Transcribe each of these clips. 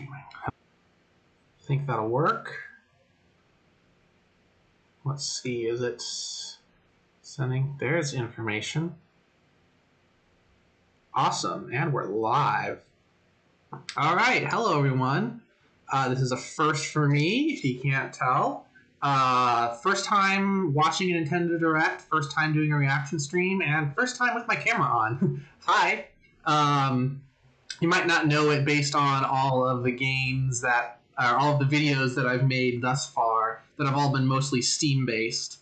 streaming. I think that'll work. Let's see, is it sending? There's information. Awesome, and we're live. All right, hello everyone. This is a first for me, if you can't tell. First time watching a Nintendo Direct, first time doing a reaction stream, and first time with my camera on. Hi. You might not know it based on all of the games that, or all of the videos that I've made thus far, that have all been mostly Steam-based.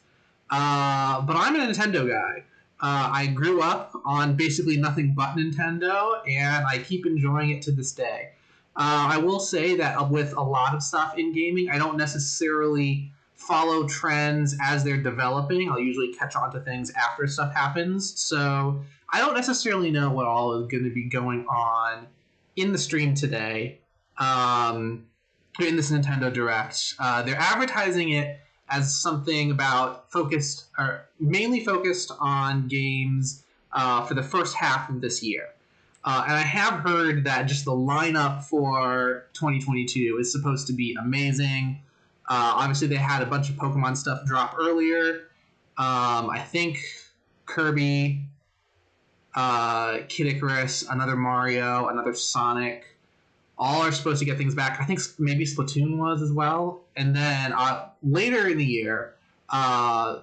But I'm a Nintendo guy. I grew up on basically nothing but Nintendo, and I keep enjoying it to this day. I will say that with a lot of stuff in gaming, I don't necessarily follow trends as they're developing. I'll usually catch on to things after stuff happens. So I don't necessarily know what all is going to be going on in the stream today, in this Nintendo Direct. They're advertising it as something about mainly focused on games for the first half of this year. And I have heard that just the lineup for 2022 is supposed to be amazing. Obviously, they had a bunch of Pokemon stuff drop earlier. I think Kirby, Kid Icarus, another Mario, another Sonic, all are supposed to get things back. I think maybe Splatoon was as well. And then later in the year,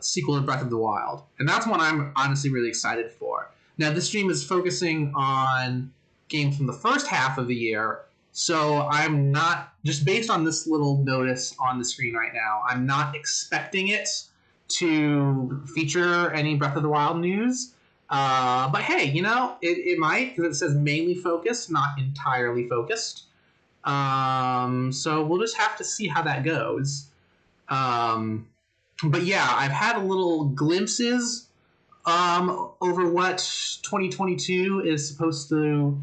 sequel to Breath of the Wild. And that's one I'm honestly really excited for. Now, this stream is focusing on games from the first half of the year, so I'm not, just based on this little notice on the screen right now, I'm not expecting it to feature any Breath of the Wild news. But hey, you know, it might, because it says mainly focused, not entirely focused. So we'll just have to see how that goes. But yeah, I've had a little glimpses over what 2022 is supposed to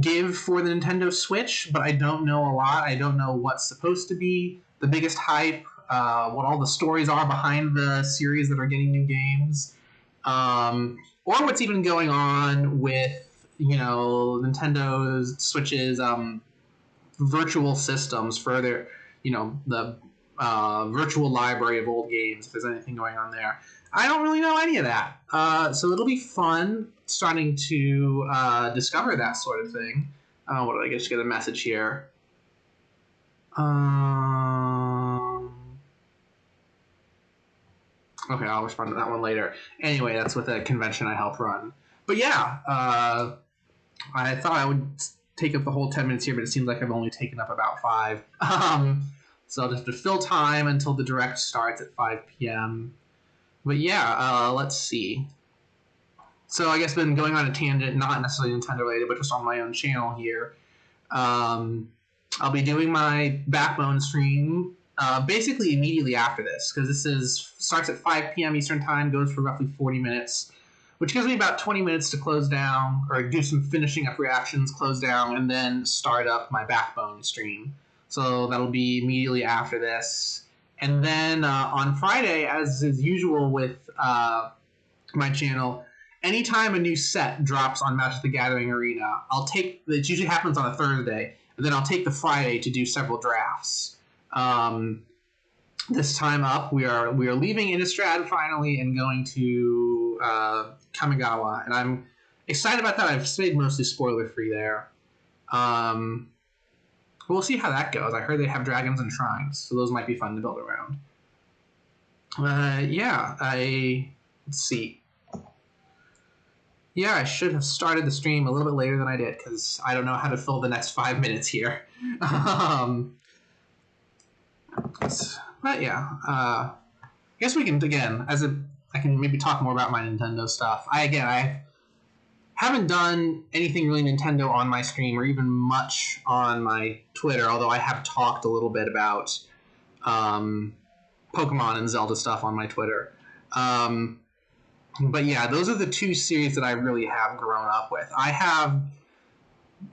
give for the Nintendo Switch, but I don't know a lot. I don't know what's supposed to be the biggest hype, what all the stories are behind the series that are getting new games, or what's even going on with, you know, Nintendo's Switch's virtual systems for their, you know, the virtual library of old games, if there's anything going on there. I don't really know any of that. So it'll be fun starting to discover that sort of thing. What did I just get a message here? Okay, I'll respond to that one later. Anyway, that's with a convention I helped run. But yeah, I thought I would take up the whole 10 minutes here, but it seems like I've only taken up about 5. So I'll just have to fill time until the Direct starts at 5 p.m. But yeah, let's see. So I guess I've been going on a tangent, not necessarily Nintendo related, but just on my own channel here. I'll be doing my Backbone stream basically immediately after this, because this starts at 5 p.m. Eastern Time, goes for roughly 40 minutes, which gives me about 20 minutes to close down, or do some finishing up reactions, close down, and then start up my Backbone stream. So that'll be immediately after this. And then on Friday, as is usual with my channel, anytime a new set drops on Magic the Gathering Arena, it usually happens on a Thursday, and then I'll take the Friday to do several drafts. This time up, we are leaving Innistrad finally and going to Kamigawa, and I'm excited about that. I've stayed mostly spoiler-free there. We'll see how that goes. I heard they have dragons and shrines, so those might be fun to build around. Yeah, let's see. Yeah, I should have started the stream a little bit later than I did, because I don't know how to fill the next 5 minutes here. But yeah, I guess we can, again, I can maybe talk more about my Nintendo stuff. I haven't done anything really Nintendo on my stream, or even much on my Twitter, although I have talked a little bit about Pokemon and Zelda stuff on my Twitter. But yeah, those are the two series that I really have grown up with. I have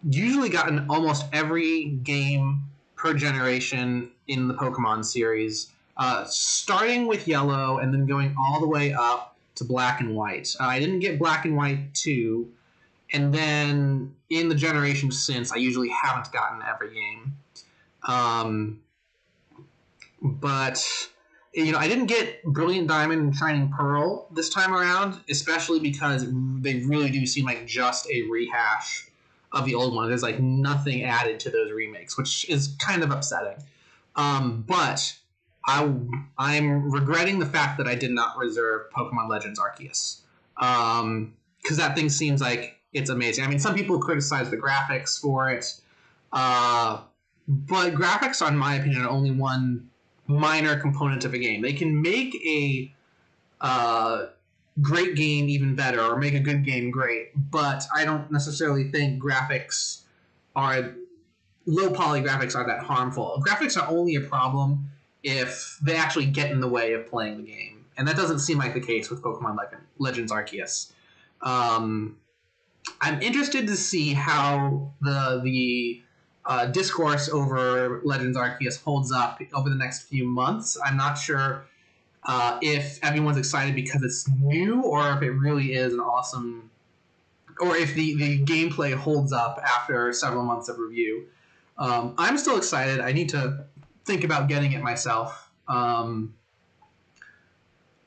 usually gotten almost every game per generation in the Pokemon series, starting with Yellow and then going all the way up to Black and White. I didn't get Black and White 2, and then in the generation since, I usually haven't gotten every game. But I didn't get Brilliant Diamond and Shining Pearl this time around, especially because they really do seem like just a rehash of the old one. There's like nothing added to those remakes, which is kind of upsetting. But I'm regretting the fact that I did not reserve Pokemon Legends Arceus. Because that thing seems like it's amazing. I mean, some people criticize the graphics for it, but graphics, in my opinion, are only one minor component of a game. They can make a great game even better, or make a good game great, but I don't necessarily think low poly graphics are that harmful. Graphics are only a problem if they actually get in the way of playing the game, and that doesn't seem like the case with Pokemon Legends Arceus. I'm interested to see how the discourse over Legends Arceus holds up over the next few months. I'm not sure if everyone's excited because it's new, or if it really is an awesome, or if the gameplay holds up after several months of review. I'm still excited. I need to think about getting it myself. I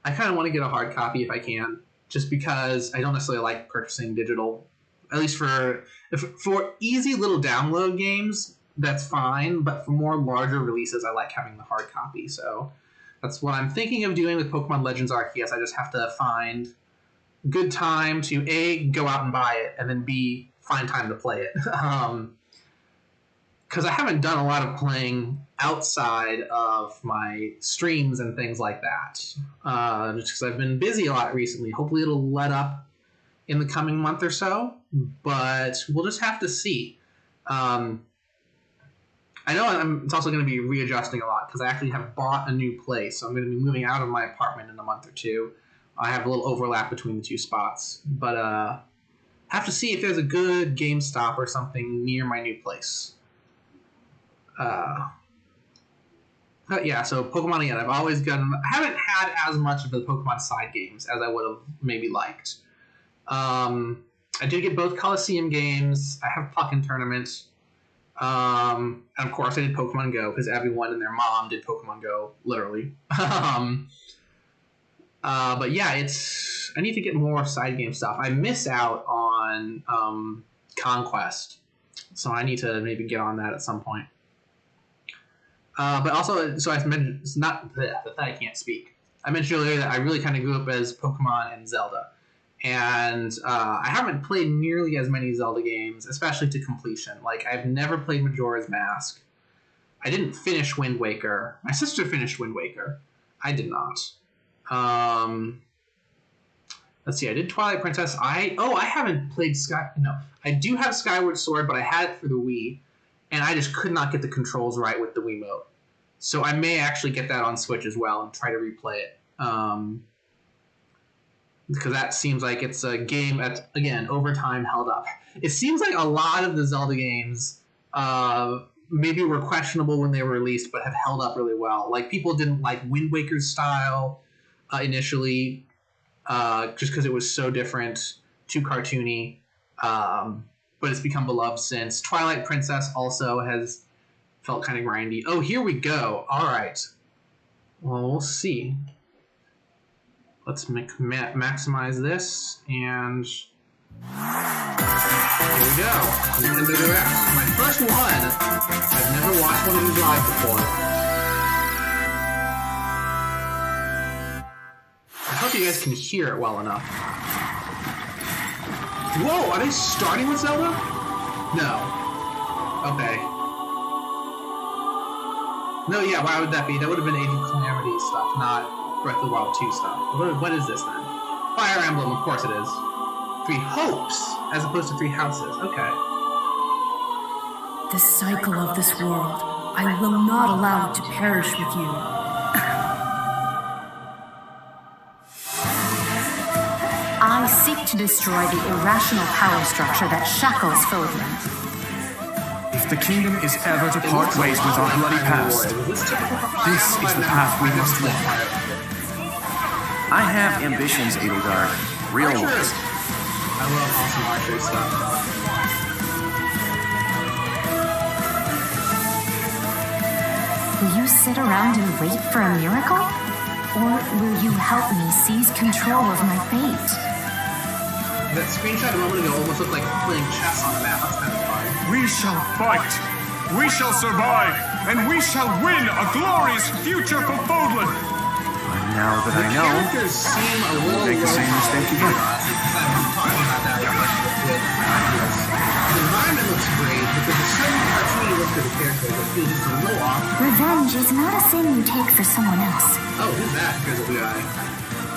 kind of want to get a hard copy if I can, just because I don't necessarily like purchasing digital. At least for easy little download games, that's fine. But for more larger releases, I like having the hard copy. So that's what I'm thinking of doing with Pokemon Legends Arceus. I just have to find good time to A, go out and buy it, and then B, find time to play it. Because I haven't done a lot of playing outside of my streams and things like that. Just because I've been busy a lot recently. Hopefully it'll let up in the coming month or so, but we'll just have to see. I know it's also going to be readjusting a lot because I actually have bought a new place, so I'm going to be moving out of my apartment in a month or two. I have a little overlap between the two spots, but have to see if there's a good GameStop or something near my new place. Yeah, so Pokemon again, I haven't had as much of the Pokemon side games as I would have maybe liked. I did get both Coliseum games. I have Puck and Tournament. And of course I did Pokemon Go, because everyone and their mom did Pokemon Go, literally. But yeah, I need to get more side game stuff. I miss out on Conquest, so I need to maybe get on that at some point. But also, so I mentioned, it's not that I can't speak. I mentioned earlier that I really kind of grew up as Pokemon and Zelda. And I haven't played nearly as many Zelda games, especially to completion. Like, I've never played Majora's Mask. I didn't finish Wind Waker. My sister finished Wind Waker. I did not. Let's see, I did Twilight Princess. I haven't played I do have Skyward Sword, but I had it for the Wii, and I just could not get the controls right with the Wiimote. So I may actually get that on Switch as well and try to replay it. Because that seems like it's a game that's, again, over time held up. It seems like a lot of the Zelda games maybe were questionable when they were released, but have held up really well. Like, people didn't like Wind Waker's style initially, just because it was so different, too cartoony. But it's become beloved since. Twilight Princess also has felt kind of grindy. Oh, here we go. All right. Well, we'll see. Let's maximize this, and here we go. Nintendo Direct. My first one. I've never watched one of these live before. I hope you guys can hear it well enough. Whoa, are they starting with Zelda? No. Okay. No, yeah, why would that be? That would have been Age of Calamity stuff, not Breath of the Wild 2 stuff. What is this then? Fire Emblem, of course it is. 3 hopes, as opposed to 3 houses. Okay. The cycle of this world, I will not allow it to perish with you. I seek to destroy the irrational power structure that shackles Philippians. If the kingdom is ever to part ways with our bloody past, this is the path we must walk. I have ambitions, Edelgard. Real ones. I love awesome archery stuff. Will you sit around and wait for a miracle? Or will you help me seize control of my fate? That screenshot a moment ago almost looked like playing chess on the map. That's kind of fun. We shall fight. We shall survive. And we shall win a glorious future for Fodlan. Now that I know, Characters seem a little make the same mistake again. The environment looks great, but there's a certain cartoony look to the characters that feels just a little off. Revenge is not a sin you take for someone else. Oh, who's that? Here's a blue eye.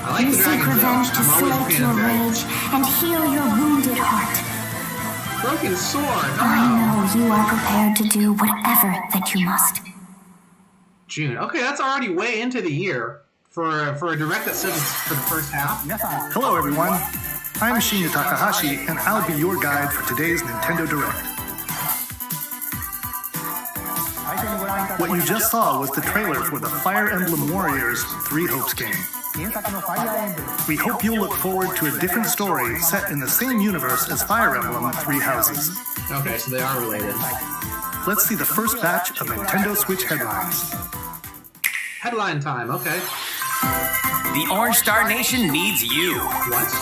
I like You the seek dragons, revenge though. to I'm always a slake fan your of dragons. rage and heal your wounded heart. Broken sword. I know you are prepared to do whatever that you must. June. Okay, that's already way into the year for a direct that says it's for the first half. Hello everyone, I'm Shinya Takahashi and I'll be your guide for today's Nintendo Direct. What you just saw was the trailer for the Fire Emblem Warriors 3 Hopes game. We hope you'll look forward to a different story set in the same universe as Fire Emblem 3 Houses. Okay, so they are related. Let's see the first batch of Nintendo Switch headlines. Headline time, okay. The Orange Star Nation needs you. What?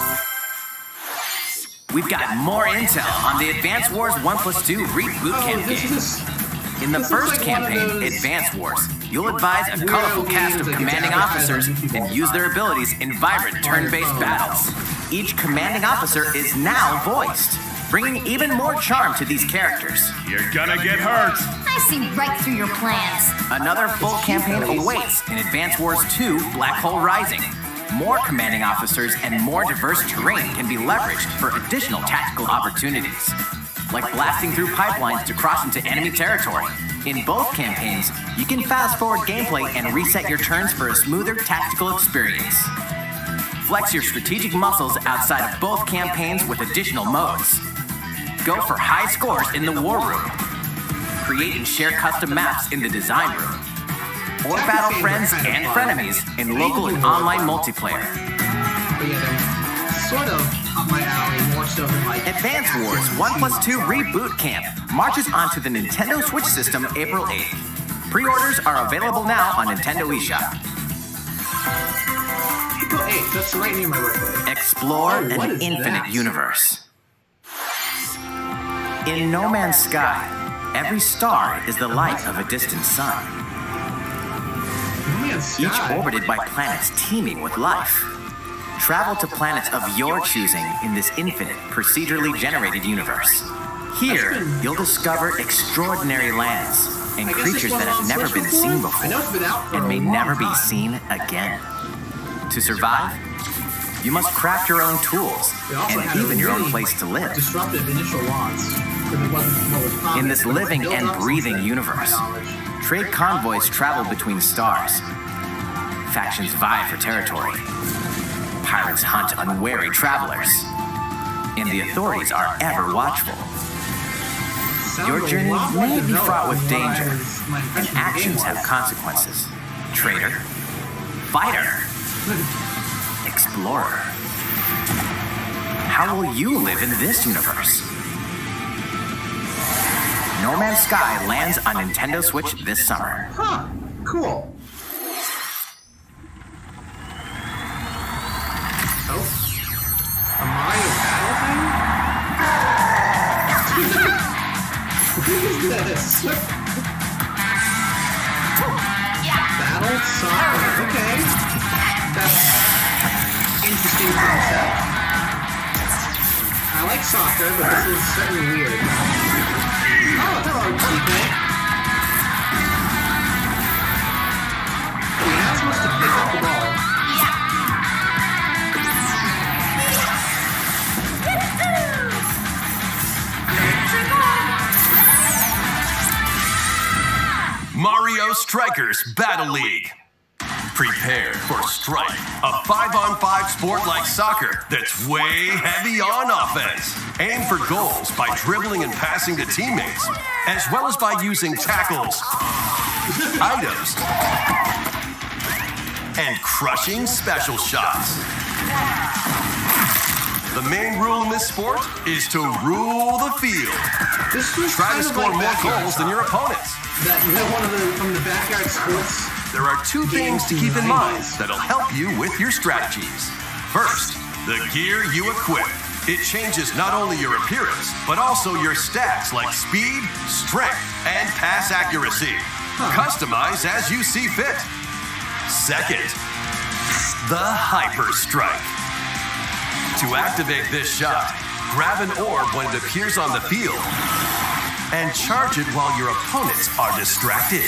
We've got more intel on the Advance Wars 1+2 Reboot Camp this game. is... In the this first looks like one of campaign, those Advance Wars, you'll advise a weirdo colorful cast games of that commanding get advertised officers on YouTube all and the use time. their abilities in vibrant turn-based phone. battles. Each commanding officer is now voiced, bringing even more charm to these characters. You're gonna get hurt. I see right through your plans. Another full campaign awaits in Advance Wars 2 Black Hole Rising. More commanding officers and more diverse terrain can be leveraged for additional tactical opportunities, like blasting through pipelines to cross into enemy territory. In both campaigns, you can fast-forward gameplay and reset your turns for a smoother tactical experience. Flex your strategic muscles outside of both campaigns with additional modes. Go for high scores in the War Room. Create and share custom maps in the Design Room. Or battle friends and frenemies in local and online multiplayer. But yeah, they're sort of up my alley, more so than like... Advance Wars 1+2 Reboot Camp marches onto the Nintendo Switch system April 8th. Pre-orders are available now on Nintendo eShop. April 8th, that's right near my birthday. Explore what an is infinite that? universe. In No Man's Sky, every star is the light of a distant sun, No Man's Sky. each orbited by planets teeming with life. Travel to planets of your choosing in this infinite, procedurally generated universe. Here, you'll discover extraordinary lands and I guess this creatures wasn't that have on never Switch been before? seen I before know it's been out for and a may long never be time. seen again. To survive, you must craft your own tools They also and had a even your own really place to live. disruptive initial launch. Because it wasn't what was common. In this living Built and up breathing since then, universe, to my knowledge. trade convoys travel between stars. Factions vie for territory. Pirates hunt unwary travelers. And the authorities are ever watchful. Sounds Your a journey lot more may be developed fraught with than what danger, my and impression of the actions game have was. consequences. Traitor, fighter, explorer. How will you live in this universe? No Man's Sky lands on Nintendo Switch this summer. Huh, cool. Oh. A Mario battle thing? What is this? Battle soccer, okay. That's interesting concept. I like soccer, but this is certainly weird. Oh, hello, teammate. You're not supposed to pick up the ball. Mario Strikers Battle League. Prepare for Strike, a 5-on-5 sport like soccer that's way heavy on offense. Aim for goals by dribbling and passing to teammates, as well as by using tackles, items, and crushing special shots. The main rule in this sport is to rule the field. Try to score more goals than your opponents. That one from the backyard sports. There are two things to keep in mind that'll help you with your strategies. First, the gear you equip. It changes not only your appearance, but also your stats like speed, strength, and pass accuracy. Customize as you see fit. Second, the Hyper Strike. To activate this shot, grab an orb when it appears on the field and charge it while your opponents are distracted.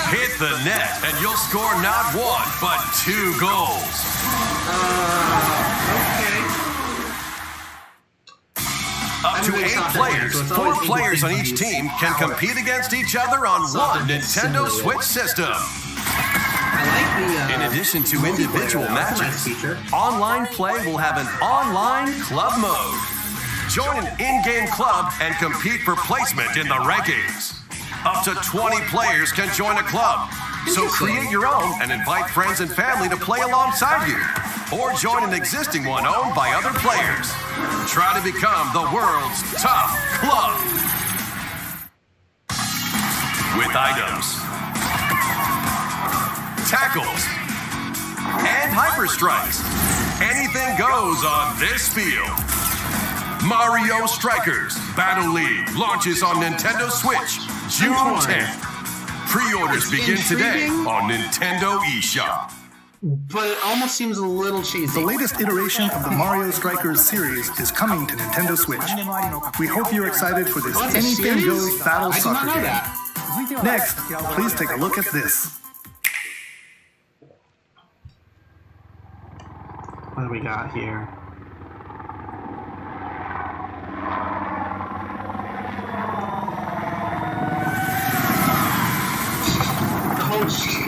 Hit the net and you'll score not one, but 2 goals. Okay. Up to 8 players, 4 players on each team can compete against each other on one Nintendo Switch system. In addition to individual matches, online play will have an online club mode. Join an in-game club and compete for placement in the rankings. Up to 20 players can join a club. So create your own and invite friends and family to play alongside you. Or join an existing one owned by other players. Try to become the world's top club. With items, tackles, and hyper strikes, anything goes on this field. Mario Strikers Battle League launches on Nintendo Switch June 10th. Pre-orders begin today on Nintendo eShop. But it almost seems a little cheesy. The latest iteration of the Mario Strikers series is coming to Nintendo Switch. We hope you're excited for this anything goes battle soccer game. Next, please take a look at this. What do we got here?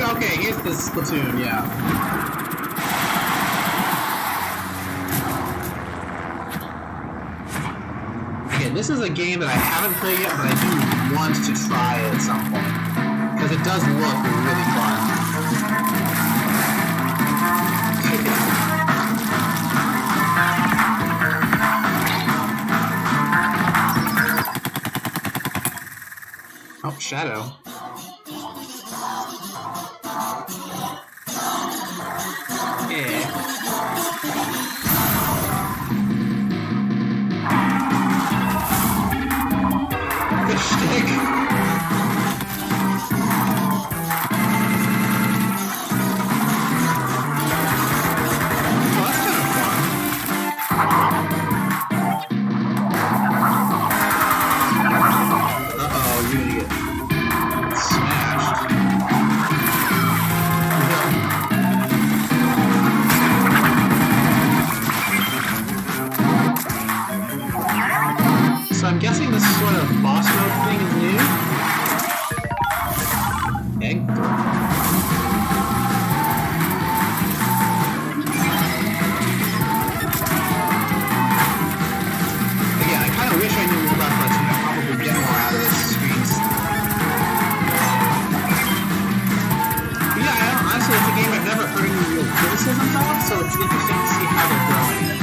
Okay, here's the Splatoon, yeah. Okay, this is a game that I haven't played yet, but I do want to try it at some point. Because it does look really fun. Oh, Shadow. So it's interesting to see how they're growing it.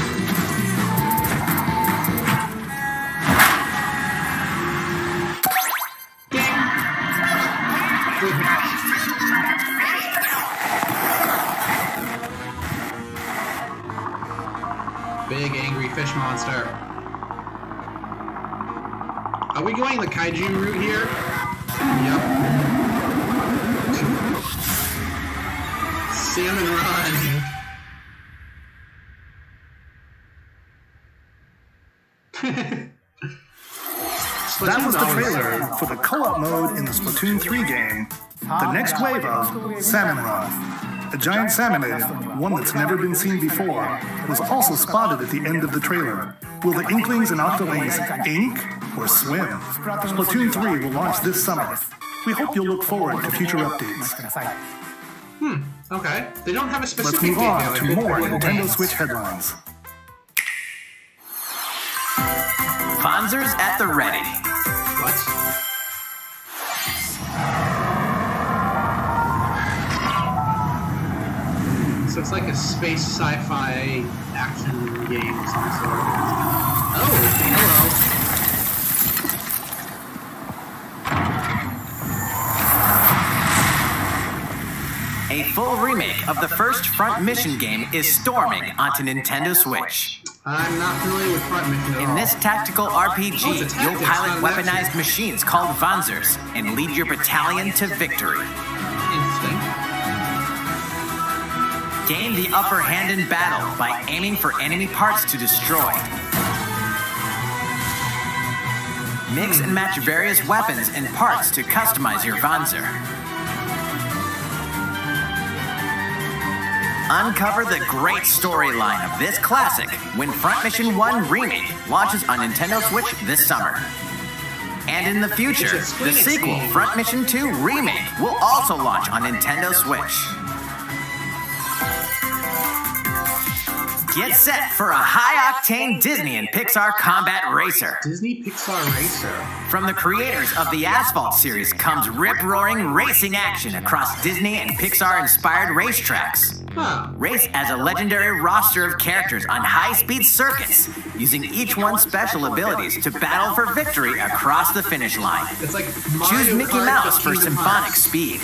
Big angry fish monster. Are we going the kaiju route here? Yep. Salmon run. That was the trailer for the co-op mode in the Splatoon 3 game, the next wave of Salmon Run. A giant salmonid, one that's never been seen before, was also spotted at the end of the trailer. Will the Inklings and Octolings ink or swim? Splatoon 3 will launch this summer. We hope you'll look forward to future updates. Okay. They don't have a specific Let's move on to more Nintendo Switch headlines. Panzers at the ready. What? So it's like a space sci-fi action game of some sort. Oh, hello. A full remake of the first Front Mission game is storming onto Nintendo Switch. I'm not familiar with Front Mission at all. In this tactical RPG, you'll pilot weaponized machines called Vanzers and lead your battalion to victory. Interesting. Gain the upper hand in battle by aiming for enemy parts to destroy. Mix and match various weapons and parts to customize your Vanzer. Uncover the great storyline of this classic when Front Mission 1 Remake launches on Nintendo Switch this summer. And in the future, the sequel, Front Mission 2 Remake, will also launch on Nintendo Switch. Get set for a high-octane Disney and Pixar combat racer. Disney Pixar Racer. From the creators of the Asphalt series comes rip-roaring racing action across Disney and Pixar-inspired racetracks. Huh. Race as a legendary roster of characters on high-speed circuits, using each one's special abilities to battle for victory across the finish line. It's like Mario Choose Mickey Kart Mouse for Kingdom symphonic Hearts. speed,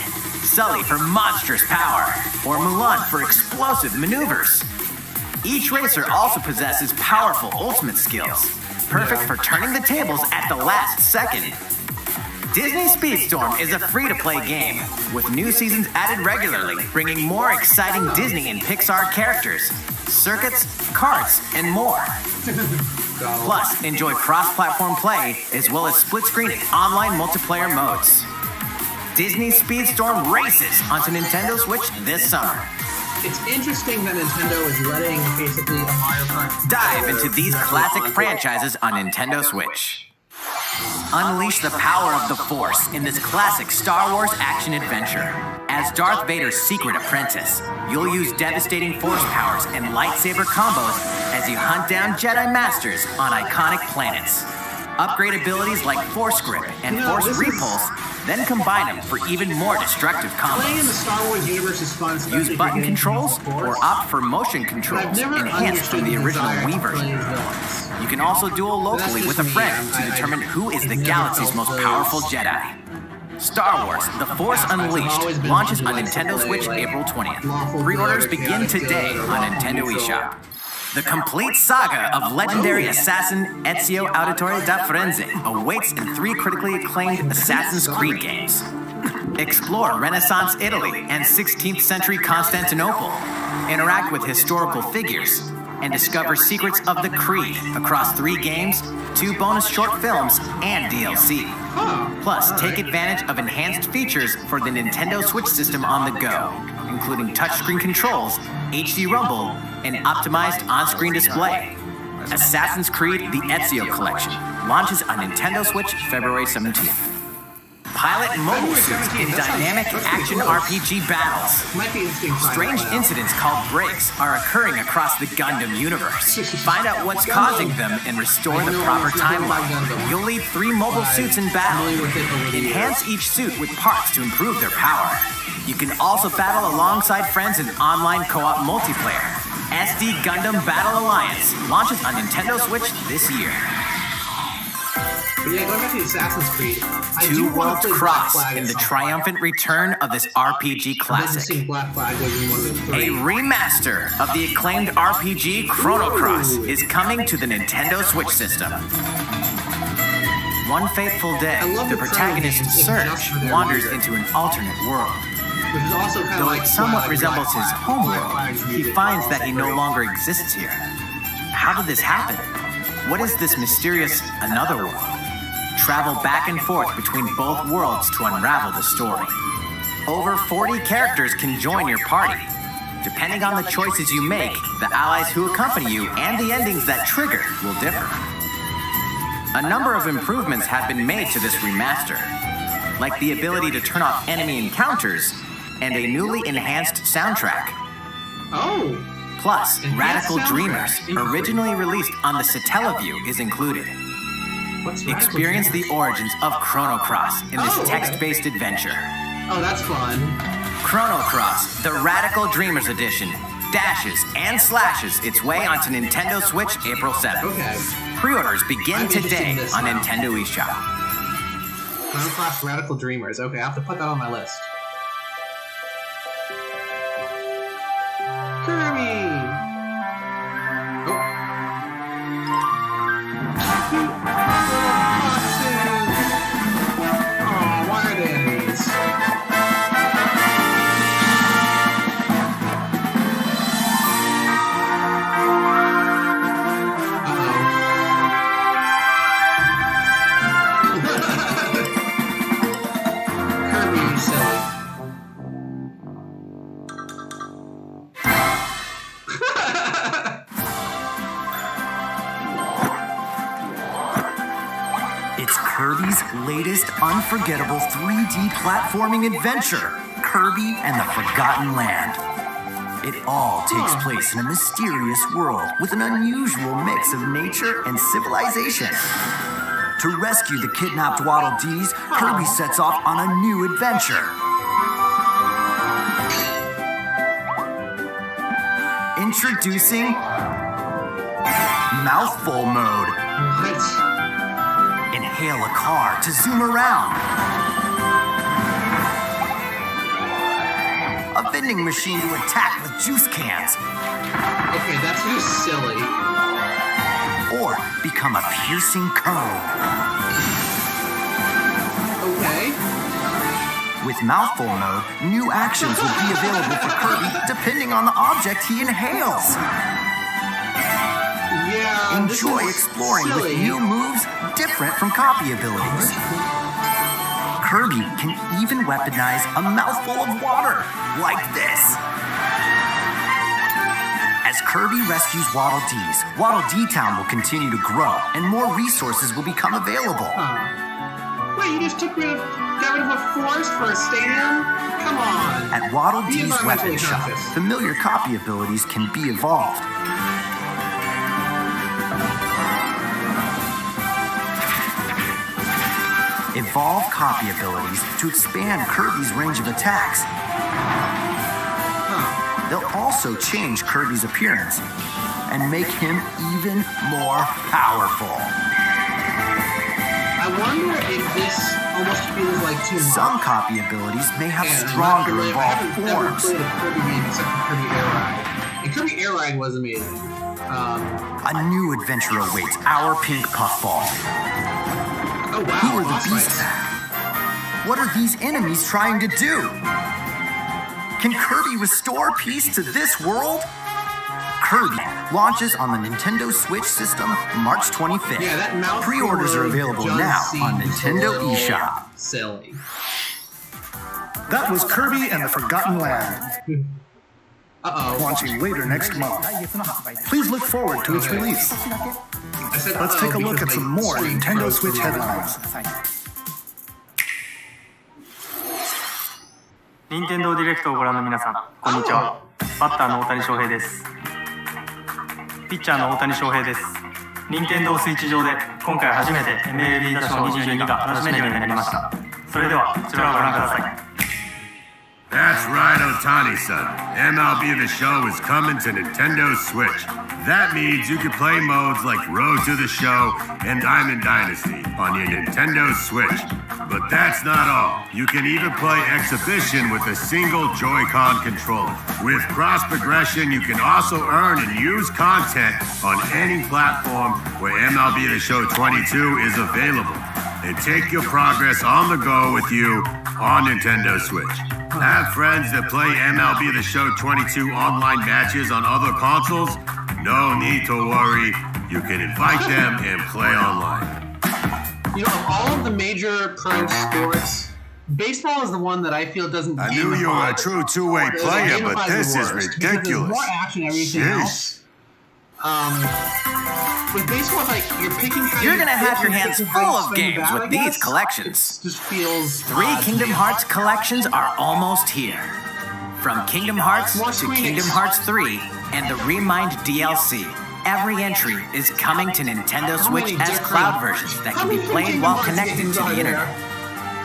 Sully for monstrous power, or Mulan for explosive maneuvers. Each racer also possesses powerful ultimate skills, perfect for turning the tables at the last second. Disney Speedstorm is a free-to-play game, with new seasons added regularly, bringing more exciting Disney and Pixar characters, circuits, karts, and more. Plus, enjoy cross-platform play, as well as split-screen and online multiplayer modes. Disney Speedstorm races onto Nintendo Switch this summer. It's interesting that Nintendo is letting basically a Mario Kart Dive into these classic franchises on Nintendo Switch. Unleash the power of the Force in this classic Star Wars action-adventure. As Darth Vader's secret apprentice, you'll use devastating Force powers and lightsaber combos as you hunt down Jedi Masters on iconic planets. Upgrade abilities like Force Grip and Force Repulse, then combine them for even more destructive Playing in the combos. Star Wars universe is fun. Use button controls or opt for motion controls enhanced from the original Wii version. You can also duel locally with a friend to determine who is the galaxy's most powerful Jedi. Star Wars The Force Unleashed launches on Nintendo Switch April 20th. Pre-orders begin today on Nintendo eShop. The complete saga of legendary assassin Ezio Auditore da Firenze awaits in 3 critically acclaimed Assassin's Creed games. Explore Renaissance Italy and 16th century Constantinople. Interact with historical figures and discover secrets of the Creed across 3 games, 2 bonus short films, and DLC. Plus, take advantage of enhanced features for the Nintendo Switch system on the go, including touchscreen controls, HD Rumble, and optimized on-screen display. Assassin's Creed The Ezio Collection launches on Nintendo Switch February 17th. Pilot mobile suits in dynamic action RPG battles. Might be interesting. Strange incidents called breaks are occurring across the Gundam universe. Find out what's causing them and restore the proper timeline. You'll lead 3 mobile suits in battle. Enhance each suit with parts to improve their power. You can also battle alongside friends in online co-op multiplayer. SD Gundam Battle Alliance launches on Nintendo Switch this year. But yeah, going back to Assassin's Creed, I do 2 want worlds to play cross Black Flag in at the some point. triumphant return of this RPG I've classic. seen Black Flag was in one of the 3. A remaster of the acclaimed RPG Chrono Cross is coming to the Nintendo Switch system. One fateful day, I love the the protagonist Chrono games, Serge it's just for their wanders wonder. into an alternate world. Which is also kind Though of like it somewhat Black resembles Flag. his home Black world, Flag's he music finds is that he no also longer exists here. How did this happen? What is this mysterious another world? Travel back and forth between both worlds to unravel the story. Over 40 characters can join your party. Depending on the choices you make, the allies who accompany you and the endings that trigger will differ. A number of improvements have been made to this remaster, like the ability to turn off enemy encounters and a newly enhanced soundtrack. Oh! Plus, Enhanced Radical soundtrack. Dreamers, originally released on the Satellaview, is included. What's Radical Experience the Dreamers? origins of Chrono Cross in this Oh, okay. text-based adventure. Oh, that's fun. Chrono Cross, the Radical Dreamers Edition. dashes, and slashes its way onto Nintendo Switch April 7th. Okay. Pre-orders begin today on Nintendo eShop. Chrono Cross Radical Dreamers. Okay, I have to put that on my list. Kirby! Oh. Oh, why are they enemies? Kirby, you silly. It's Kirby's latest unforgettable 3D platforming adventure, Kirby and the Forgotten Land. It all takes place in a mysterious world with an unusual mix of nature and civilization. To rescue the kidnapped Waddle Dees, Kirby sets off on a new adventure. Introducing Mouthful Mode. What? Inhale a car to zoom around. A vending machine to attack with juice cans. Okay, that's just silly. Or become a piercing cone. Okay. With Mouthful Mode, new actions will be available for Kirby depending on the object he inhales. Yeah. Enjoy exploring with new moves different from copy abilities. Kirby can even weaponize a mouthful of water, like this. As Kirby rescues Waddle Dees, Waddle Dee Town will continue to grow, and more resources will become available. Wait, you just got rid of a forest for a stadium? Come on. At Waddle Be Dee's weapon environmentally shop, conscious. familiar copy abilities can be evolved. Evolve copy abilities to expand Kirby's range of attacks. They'll also change Kirby's appearance and make him even more powerful. I wonder if this almost feels like too much. Some copy abilities may have And stronger I evolved haven't never forms. played a Kirby game except for Kirby Air Ride. And Kirby Air Ride was amazing. A new adventure awaits our pink puffball. Oh wow, Who are the boss beasts? fights. What are these enemies trying to do? Can Kirby restore peace to this world? Kirby launches on the Nintendo Switch system March 25th. Yeah, that mouth Pre-orders are available does now seem on just a Nintendo little eShop. Silly. That was Kirby and the Forgotten Land, Uh-oh. launching later next month. Please look forward to its release. I said Let's take a look at some more Nintendo Switch headlines. 任天堂ディレクトをご覧の皆さん、こんにちは。バッターの大谷翔平です。ピッチャーの大谷翔平です。任天堂スイッチ上で今回初めて MLB 打賞22が楽しめるようになりました。それではこちらをご覧ください。 That's right, Otani-san. MLB The Show is coming to Nintendo Switch. That means you can play modes like Road to the Show and Diamond Dynasty on your Nintendo Switch. But that's not all. You can even play Exhibition with a single Joy-Con controller. With cross progression, you can also earn and use content on any platform where MLB The Show 22 is available. And take your progress on the go with you on Nintendo Switch. Have friends that play MLB The Show 22 online matches on other consoles? No need to worry. You can invite them and play online. You know, of all of the major pro sports, baseball is the one that I feel doesn't. I knew you were a true two-way player, but this is ridiculous. More action and everything else. With baseball, it's like you're picking. You're gonna have your hands full of games with these collections. Just feels. 3 Kingdom Hearts collections are almost here. From Kingdom Hearts to Kingdom Hearts 3 and the Remind DLC. Every entry is coming to Nintendo Switch as cloud versions that can be played while connected to the internet.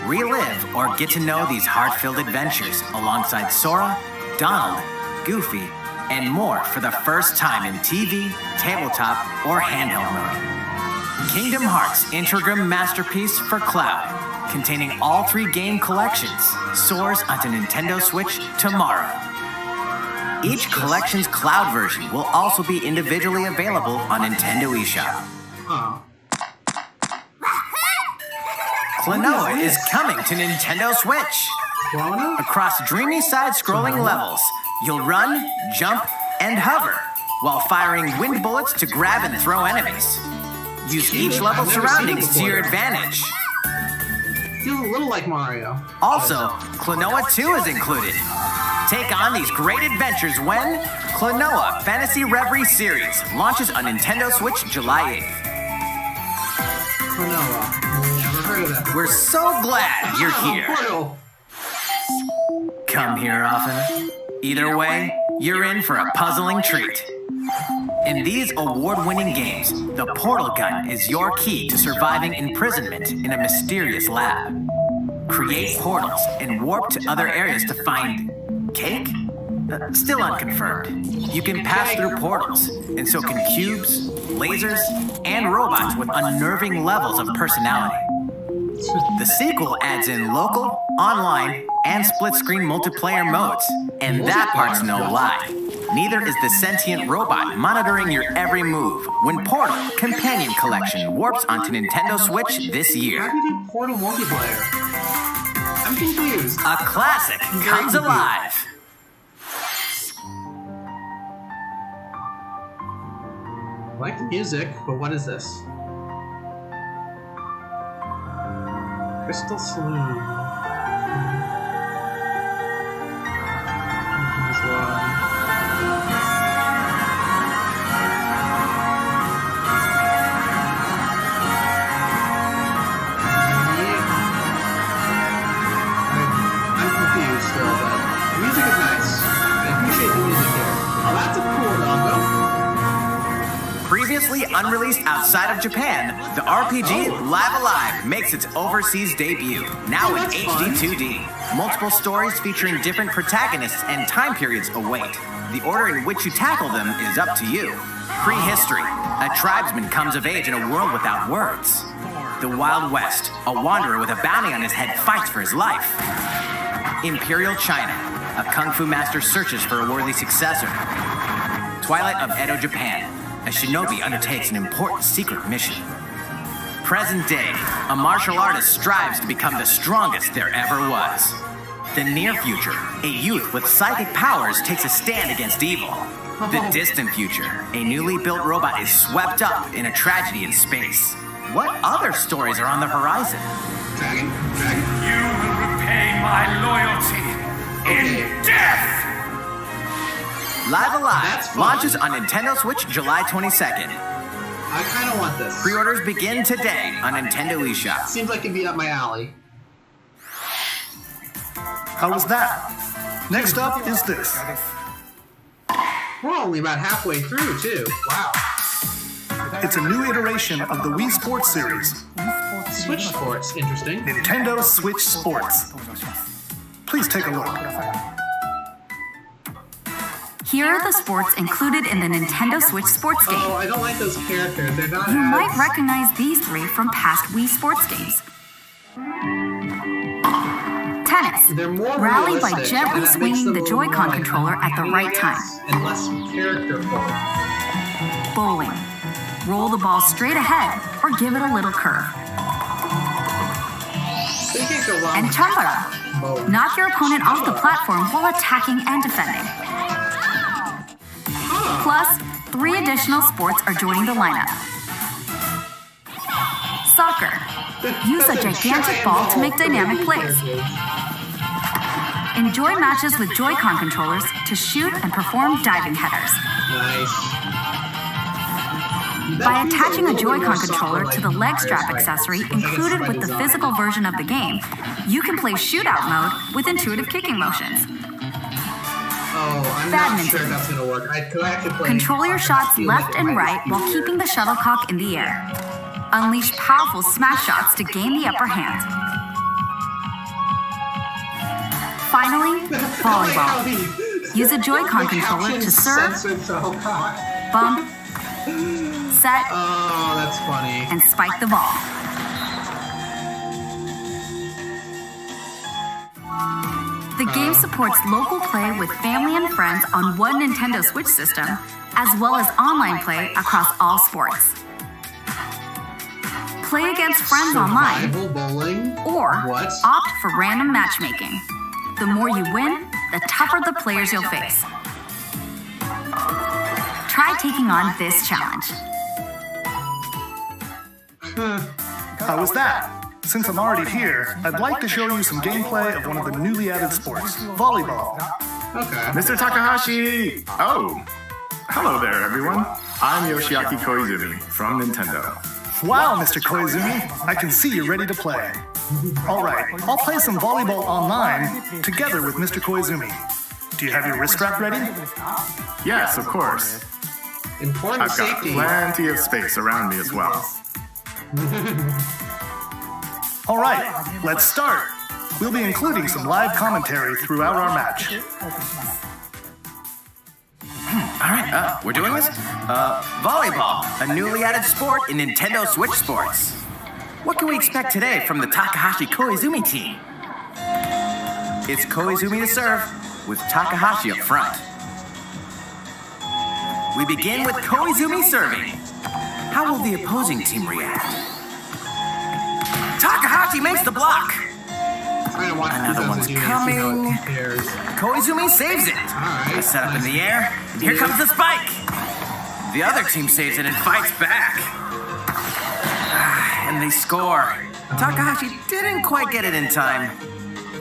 Relive or get to know these heart-filled adventures alongside Sora, Donald, Goofy, and more for the first time in TV, tabletop, or handheld mode. Kingdom Hearts Intrigram Masterpiece for Cloud, containing all 3 game collections, soars onto Nintendo Switch tomorrow. Each collection's cloud version will also be individually available on Nintendo eShop. Oh. Klonoa is coming to Nintendo Switch. Klonoa? Across dreamy side-scrolling levels, you'll run, jump, and hover while firing wind bullets to grab and throw enemies. Use each level's surroundings to your advantage. Feels a little like Mario. Also, Klonoa 2 is included. Take on these great adventures when Klonoa Fantasy Reverie Series launches on Nintendo Switch July 8th. Klonoa. Never heard of that. We're so glad you're here. Portal. Come here often. Either way, you're in for a puzzling treat. In these award-winning games, the portal gun is your key to surviving imprisonment in a mysterious lab. Create portals and warp to other areas to find cake? Still unconfirmed. You can pass through portals, and so can cubes, lasers, and robots with unnerving levels of personality. The sequel adds in local, online, and split-screen multiplayer modes, and that part's no lie. Neither is the sentient robot monitoring your every move when Portal Companion Collection warps onto Nintendo Switch this year. How do you do Portal multiplayer? I'm confused. A classic comes alive. I like the music, but what is this? Crystal Saloon. I'm confused still, but the music is nice. I appreciate the music here. Oh, that's a cool logo. Previously unreleased outside of Japan, the RPG Live Alive makes its overseas debut, now in HD 2D. Multiple stories featuring different protagonists and time periods await. The order in which you tackle them is up to you. Prehistory, a tribesman comes of age in a world without words. The Wild West, a wanderer with a bounty on his head fights for his life. Imperial China, a kung fu master searches for a worthy successor. Twilight of Edo, Japan, a shinobi undertakes an important secret mission. Present day, a martial artist strives to become the strongest there ever was. The near future, a youth with psychic powers takes a stand against evil. The distant future, a newly built robot is swept up in a tragedy in space. What other stories are on the horizon? Dragon. You will repay my loyalty in death! Live Alive That's fun. launches on Nintendo Switch July 22nd. I kind of want this. Pre-orders begin today on Nintendo eShop. Seems like it'd be up my alley. How was that? Next up is this. We're only about halfway through, too. Wow. It's a new iteration of the Wii Sports series, Switch Sports, interesting. Nintendo Switch Sports. Please take a look. Here are the sports included in the Nintendo Switch Sports game. Oh, I don't like those characters. They're not You as... might recognize these 3 from past Wii Sports games. Tennis. They're more Rally by realistic, gently and that makes swinging them the a little more, Joy-Con like, controller at the right time. And less characterful. Bowling. Roll the ball straight ahead or give it a little curve. So you can't go wrong And with Chambara. both. Knock your opponent off the platform while attacking and defending. Plus, 3 additional sports are joining the lineup. Soccer. Use a gigantic ball to make dynamic plays. Enjoy matches with Joy-Con controllers to shoot and perform diving headers. Nice. By attaching a Joy-Con controller to the leg strap accessory included with the physical version of the game, you can play shootout mode with intuitive kicking motions. Oh, I'm Badminton. not sure if that's going to work. I could actually play... Control your shots feel left like it and might right be while easier. keeping the shuttlecock in the air. Unleash powerful smash shots to gain the upper hand. Finally, I like how volleyball. Use a Joy-Con controller to serve, bump, set, Oh, that's funny. and spike the ball. The game supports local play with family and friends on one Nintendo Switch system, as well as online play across all sports. Play against friends online, Survival bowling? or What? opt for random matchmaking. The more you win, the tougher the players you'll face. Try taking on this challenge. How was that? Since I'm already here, I'd like to show you some gameplay of one of the newly added sports, volleyball. Okay. Mr. Takahashi! Oh, hello there, everyone. I'm Yoshiaki Koizumi from Nintendo. Wow, Mr. Koizumi, I can see you're ready to play. All right, I'll play some volleyball online together with Mr. Koizumi. Do you have your wrist strap ready? Yes, of course. Important I've got safety. plenty of space around me as well. All right, let's start. We'll be including some live commentary throughout our match. All right, we're doing this? Volleyball, a newly added sport in Nintendo Switch Sports. What can we expect today from the Takahashi Koizumi team? It's Koizumi to serve, with Takahashi up front. We begin with Koizumi serving. How will the opposing team react? Takahashi makes the block. Another one's coming. Koizumi saves it. Alright. A setup in the air. Here comes the spike. The other team saves it and fights back. And they score. Takahashi didn't quite get it in time.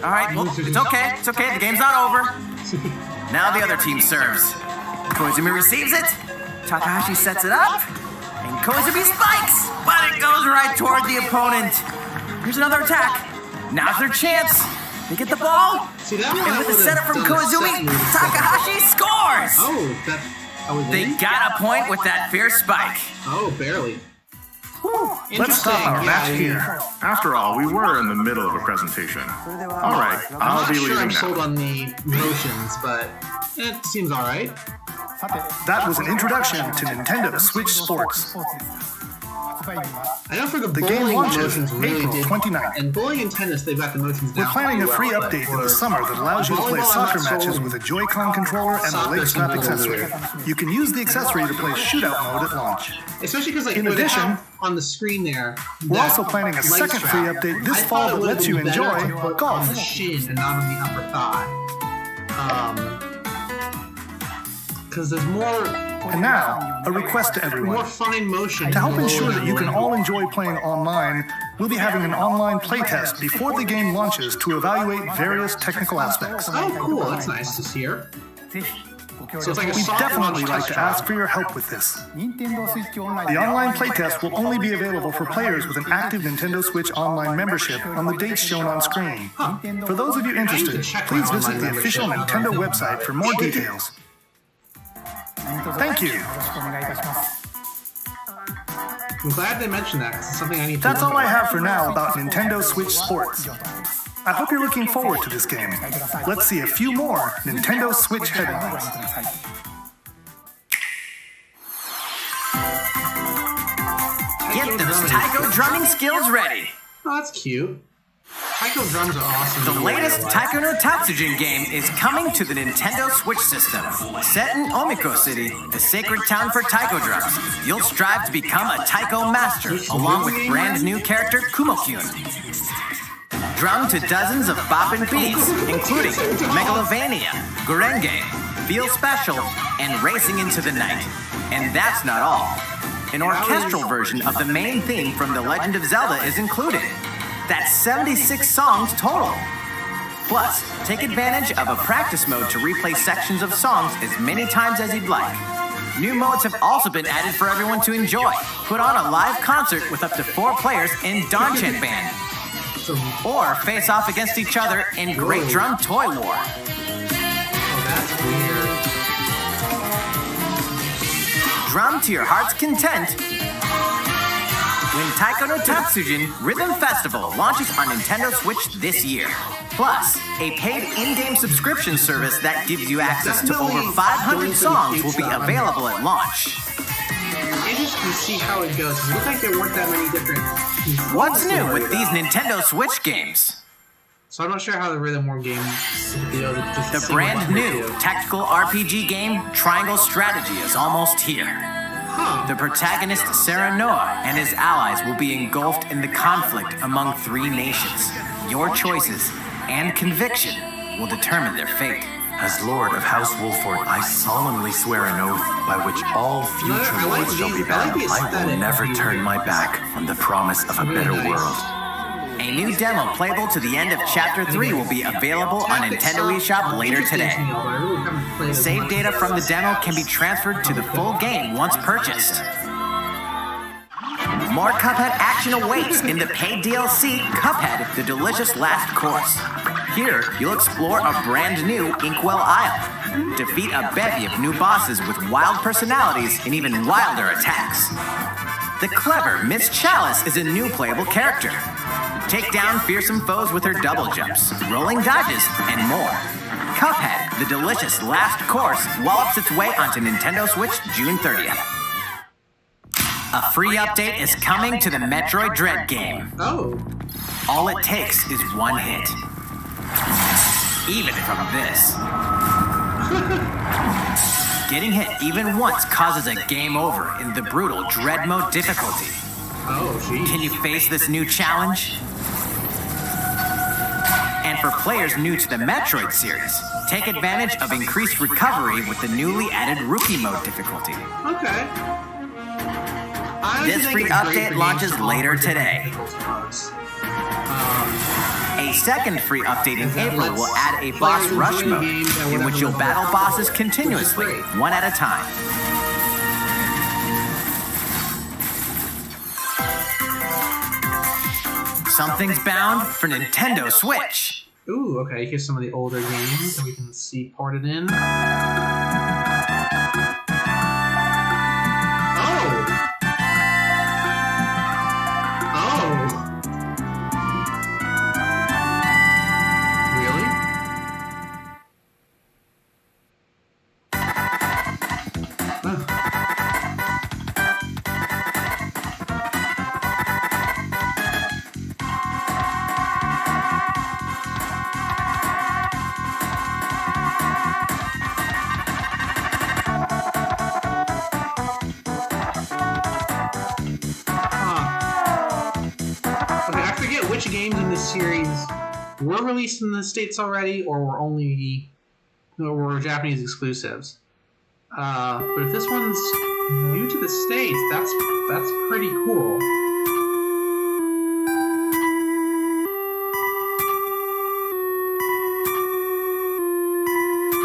All right, well, it's okay. It's okay. The game's not over. Now the other team serves. Koizumi receives it. Takahashi sets it up. And Koizumi spikes. But it goes right toward the opponent. Here's another attack. Now's their chance. They get the ball. See, that one And I with the would've setup from done a Koizumi, set move. Takahashi scores. Oh, that was They got a point with that fierce spike. Oh, barely. Let's stop our match Yeah, here. After all, we were in the middle of a presentation. All right, I'm I'll not be sure leaving I'm sold now. on the motions, but it seems all right. That was an introduction to Nintendo Switch Sports. I know for the The game bowling launches motions really April did. 29th. And bowling and tennis, they've got the motions down. We're planning a pretty free well, but update in for the summer that allows you to play volleyball, soccer I'm not matches sold. with a Joy-Con controller and a Soccer leg strap seems a little accessory. weird. You can use the accessory to play shootout mode at launch. Especially because, like, In what they addition, have on the screen there. We're that also planning a leg second strap, free update this I fall thought it that would've lets you been better enjoy to put golf. on the shin and not on the upper thigh. Because there's more. And now, a request to everyone. More fine motion. To help in the ensure lower that you can leg. all enjoy playing online, we'll be having an online playtest before the game launches to evaluate various technical aspects. Oh, cool. That's nice to hear. So it's like a We'd soft definitely launch like test to trial. ask for your help with this. The online playtest will only be available for players with an active Nintendo Switch Online membership on the dates shown on screen. For those of you interested, please visit the official Nintendo website for more details. Thank you. I'm glad they mentioned that because it's something I need to That's know all I about. have for now about Nintendo Switch Sports. I hope you're looking forward to this game. Let's see a few more Nintendo Switch headlines. Get those taiko drumming skills ready. Oh, that's cute. Taiko drums are awesome. The latest Taiko no Tatsujin game is coming to the Nintendo Switch system. Set in Omiko City, the sacred town for taiko drums, you'll strive to become a taiko master, along with brand new character Kumo-kyun. Drum to dozens of boppin' beats, including Megalovania, Gurenge, Feel Special, and Racing into the Night. And that's not all. An orchestral version of the main theme from The Legend of Zelda is included. That's 76 songs total. Plus, take advantage of a practice mode to replay sections of songs as many times as you'd like. New modes have also been added for everyone to enjoy. Put on a live concert with up to 4 players in Danchan Band. Or face off against each other in Great Drum Toy War. Oh, that's weird. Drum to your heart's content. When Taiko no Tatsujin Rhythm Festival launches on Nintendo Switch this year. Plus, a paid in-game subscription service that gives you access to over 500 songs will be available at launch. Interesting to see how it goes. It looks like there weren't that many different... What's new with these Nintendo Switch games? So I'm not sure how the Rhythm War game... The brand new tactical RPG game, Triangle Strategy, is almost here. The protagonist, Sarah Noah, and his allies will be engulfed in the conflict among 3 nations. Your choices and conviction will determine their fate. As Lord of House Wolford, I solemnly swear an oath by which all future lords shall be bound. I will never turn my back on the promise of a better world. A new demo playable to the end of Chapter 3 will be available on Nintendo eShop later today. Save data from the demo can be transferred to the full game once purchased. More Cuphead action awaits in the paid DLC, Cuphead, The Delicious Last Course. Here, you'll explore a brand new Inkwell Isle. Defeat a bevy of new bosses with wild personalities and even wilder attacks. The clever Miss Chalice is a new playable character. Take down fearsome foes with her double jumps, rolling dodges, and more. Cuphead, The Delicious Last Course wallops its way onto Nintendo Switch June 30th. A free update is coming to the Metroid Dread game. Oh. All it takes is one hit. Even from this. Getting hit even once causes a game over in the brutal Dread Mode difficulty. Oh, geez. Can you face this new challenge? And for players new to the Metroid series, take advantage of increased recovery with the newly added Rookie Mode difficulty. Okay. This free update launches later today. A second free update in April will add a boss rush mode, in which you'll battle bosses continuously, one at a time. Something's bound for Nintendo Switch. Ooh, okay, here's some of the older games that we can see ported in. Games in this series were released in the States already, or were Japanese exclusives. But if this one's new to the States, that's pretty cool.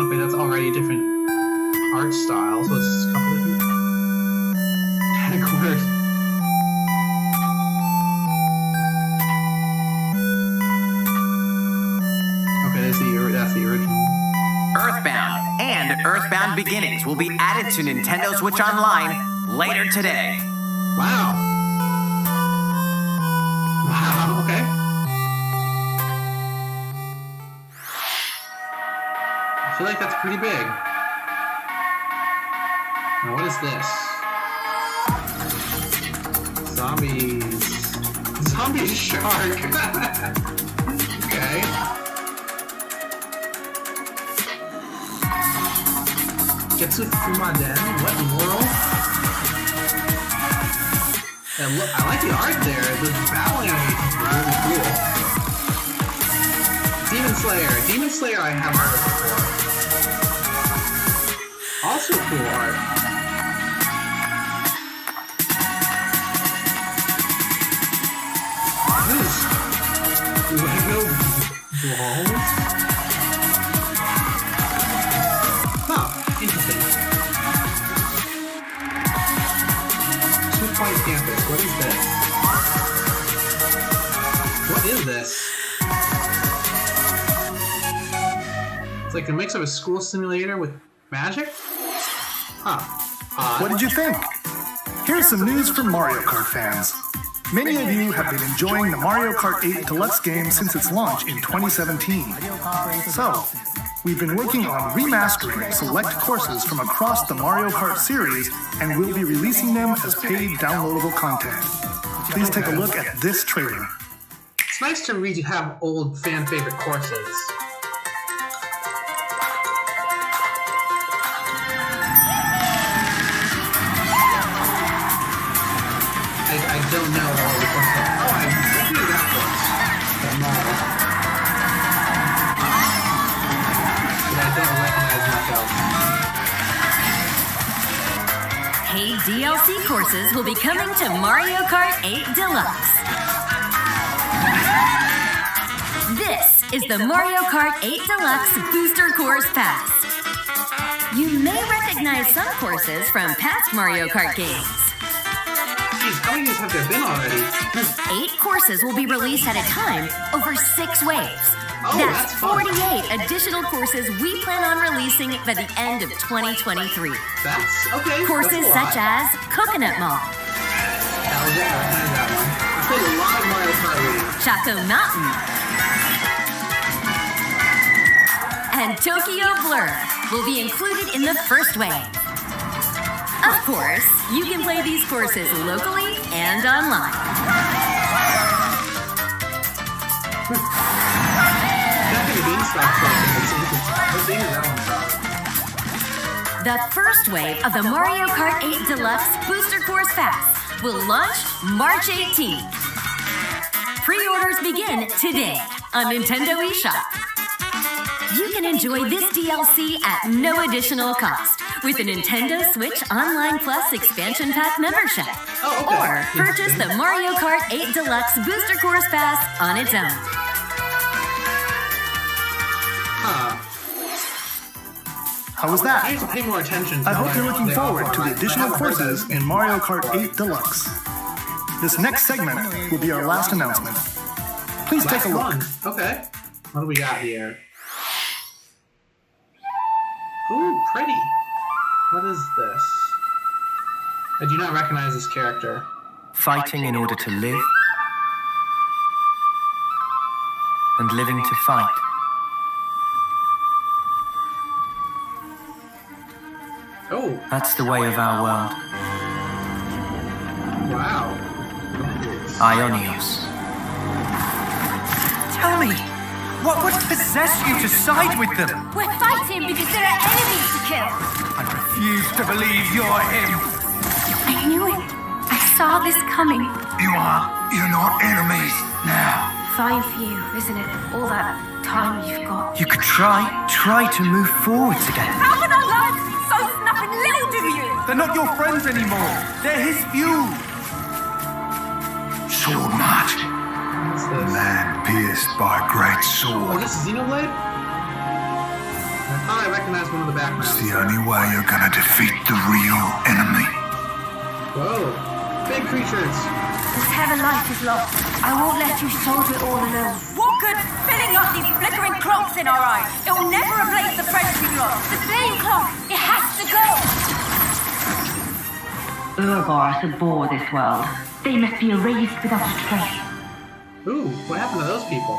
Okay, that's already a different art style, so it's a couple different categories. That's the original. Earthbound and Earthbound Beginnings will be added to Nintendo Switch Online later today. Wow. Wow, okay. I feel like that's pretty big. Now, what is this? Zombies. Zombie shark. Okay. Getsu Fumaden? What in the world? And look, I like the art there. The battle animations are really cool. Demon Slayer. Demon Slayer I have heard of before. Also cool art. Lego balls? Interesting. 2-point campus. What is this? What is this? It's like a mix of a school simulator with magic? Huh. What did you think? Here's some news for Mario Kart fans. Many of you have been enjoying the Mario Kart 8 Deluxe game since its launch in 2017. So, we've been working on remastering select courses from across the Mario Kart series, and we'll be releasing them as paid downloadable content. Please take a look at this trailer. It's nice to have old fan favorite courses. I don't know all the courses. Oh, I knew that course. But no. But I don't recognize much else. Paid DLC courses will be coming to Mario Kart 8 Deluxe. This is the Mario Kart 8 Deluxe Booster Course Pass. You may recognize some courses from past Mario Kart games. Geez, how many of these have there been already? 8 courses will be released at a time over 6 waves. Oh, that's fun. 48 additional courses we plan on releasing by the end of 2023. That's okay. Courses that's such as Coconut Mall, That was it. I recognize that one. I played a lot of Mario Kart Wii. Chaco Mountain, and Tokyo Blur will be included in the first wave. Of course, you can play these courses locally and online. The first wave of the Mario Kart 8 Deluxe Booster Course Pass will launch March 18th. Pre-orders begin today on Nintendo eShop. You can enjoy this DLC at no additional cost with a Nintendo Switch Online Plus Expansion Pack membership. Or purchase the Mario Kart 8 Deluxe Booster Course Pass on its own. How was that? I need to pay more attention to I hope you're looking forward to the additional courses in Mario Kart 8 Deluxe. This next segment will be our last announcement. Please take a look. Okay. What do we got here? Ooh, pretty. What is this? I do not recognize this character. Fighting in order to live, and living to fight. Oh. That's the way of our world. Wow. Ionios. Tell me, what would possess you to side with them? We're fighting because there are enemies to kill. I refuse to believe you're him. I knew it. I saw this coming. You're not enemies now. Fine for you, isn't it? All that time you've got. You could try to move forward together. How can our lives be so snapping little to you? They're not your friends anymore. They're his fuel. Sword march. What's this? Man pierced by a great Oh, sword. this is Xenoblade? I thought I recognized one of the backgrounds. It's the only way you're gonna defeat the real enemy. Whoa. Big creatures. This heaven life is lost. I won't let you soldier it all alone. What good filling up these flickering clogs in our eyes? It will never replace the friends we've lost. The flame clock, it has to go. Ouroboros abhor this world. They must be erased without a trace. Ooh, what happened to those people?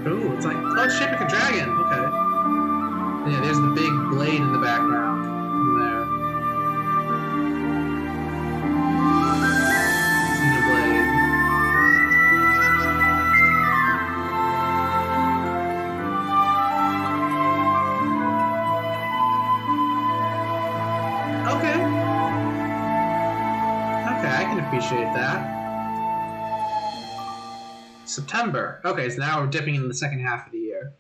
Ooh, it's like, oh, it's shaped like a dragon. Okay. Yeah, there's the big blade in the background. There. Xenoblade. Okay. Okay, I can appreciate that. September. Okay, so now we're dipping into the second half of the year.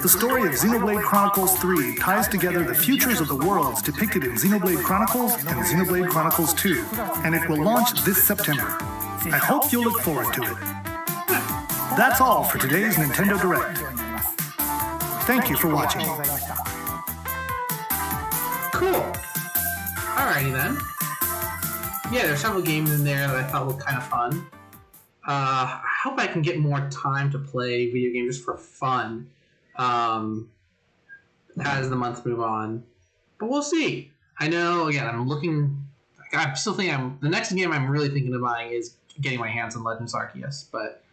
The story of Xenoblade Chronicles 3 ties together the futures of the worlds depicted in Xenoblade Chronicles and Xenoblade Chronicles 2, and it will launch this September. I hope you'll look forward to it. That's all for today's Nintendo Direct. Thank you for watching. Cool. Alrighty then. Yeah, there's several games in there that I thought looked kind of fun. I hope I can get more time to play video games just for fun as the months move on. But we'll see. I know, again, I'm still thinking, the next game I'm really thinking of buying is getting my hands on Legends Arceus. But,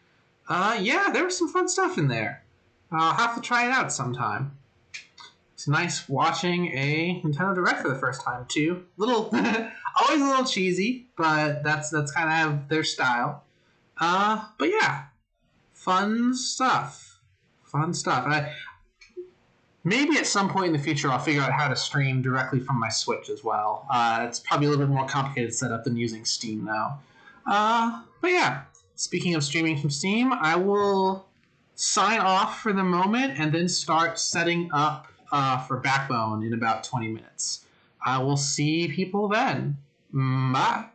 yeah, there was some fun stuff in there. I'll have to try it out sometime. It's nice watching a Nintendo Direct for the first time, too. Always a little cheesy, but that's kind of their style. But yeah, fun stuff. Maybe at some point in the future I'll figure out how to stream directly from my Switch as well. It's probably a little bit more complicated setup than using Steam now. But yeah, speaking of streaming from Steam, I will sign off for the moment and then start setting up for Backbone in about 20 minutes. I will see people then. Bye.